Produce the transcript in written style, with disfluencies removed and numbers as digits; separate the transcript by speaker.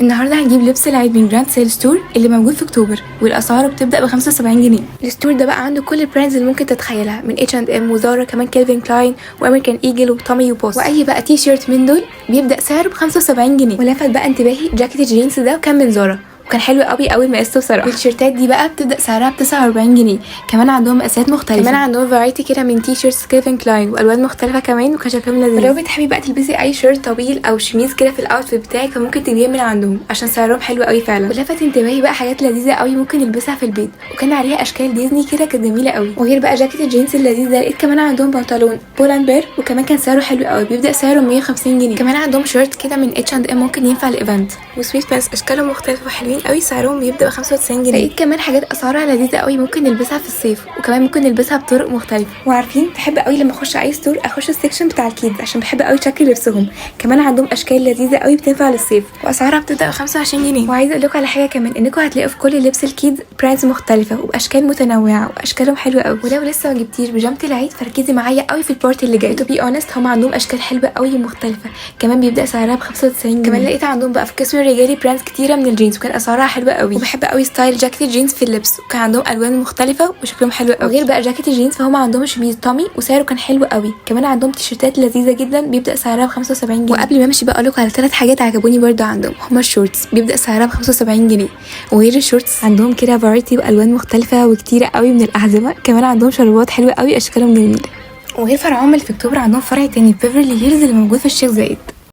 Speaker 1: النهارده هنجيب لبس العيد من جراند سيل ستور اللي موجود في اكتوبر، والاسعار بتبدا ب 75 جنيه. الستور ده بقى عنده كل البراندز اللي ممكن تتخيلها، من H&M وزارا، كمان كيلفين كلاين وامريكان ايجل وتومي وبوس، واي بقى تي شيرت من دول بيبدا سعره ب 75 جنيه. ولفت بقى انتباهي جاكيت الجينز ده وكان من زارا وكان حلو قوي مقاسه بصراحه. والتيشيرتات دي بقى بتبدا سعرها ب 49 جنيه. كمان عندهم مقاسات مختلفه، كمان عندهم فرايتي كده من تي شيرتس كيلفين كلاين والوان مختلفه كمان، وكان شكلهم لذيذ. ولو بتحبي بقى تلبسي اي شيرت طويل او شميز كده في الاوتفيت بتاعك فممكن تجيبيه من عندهم عشان سعرهم حلو قوي فعلا. ولفت انتباهي بقى حاجات لذيذه قوي ممكن نلبسها في البيت، وكان عليها اشكال ديزني كده كانت جميله قوي. وغير بقى جاكيت الجينز اللذيذ ده لقيت كمان عندهم بنطلون بولان بير وكمان كان سعره حلو قوي، بيبدا سعره 150 جنيه. كمان عندهم شيرت كده من H&M ممكن ينفع الايفنت، وسويت بانس اشكالهم مختلفه وحلوين قوي، سعرهم بيبدا ب 95 جنيه. لقيت كمان حاجات اسعارها لذيذه قوي ممكن نلبسها في الصيف، وكمان ممكن نلبسها بطرق مختلفه. وعارفين بحب قوي لما اخش اي ستور اخش السكشن بتاع الكيدز عشان بحب قوي شكل لبسهم. كمان عندهم اشكال لذيذه قوي بتنفع للصيف واسعارها بتبدا ب 25 جنيه. وعايزه اقول لكم على حاجه كمان، انكم هتلاقوا في كل لبس الكيدز براندز مختلفه واشكال متنوعه واشكالهم حلوه قوي. ولو لسه ما جبتيش بيجامه العيد فركزي معايا قوي في البارتي اللي جاي. تو بي اونست هم عندهم اشكال حلوه قوي مختلفه، كمان بيبدا سعرها ب 95 جنيه. كمان لقيت عندهم بقى في قسم الرجالي براندز كتيره من الجينز وكان اسعارها حلوه قوي. وبحب قوي ستايل جاكيت الجينز في اللبس، وكان عندهم الوان مختلفه وشكلهم حلو قوي. وغير بقى جاكيت الجينز فهم عندهم شميز تومي وسعره كان حلو قوي. كمان عندهم تيشيرتات لذيذه جدا بيبدا سعرها ب 75 جنيه. وقبل ما امشي بقى اقول لكم على 3 حاجات عجبوني برده عندهم، هما الشورتس بيبدا سعرها ب 75 جنيه. وغير الشورتس عندهم كده فرايتي والوان مختلفه وكتيره قوي من الاحزمه. كمان عندهم شرابات حلوه قوي اشكالهم جميله. وغير فرعهم اللي في اكتوبر عندهم فرع تاني في بيفرلي هيلز اللي موجود في الشيخ زايد.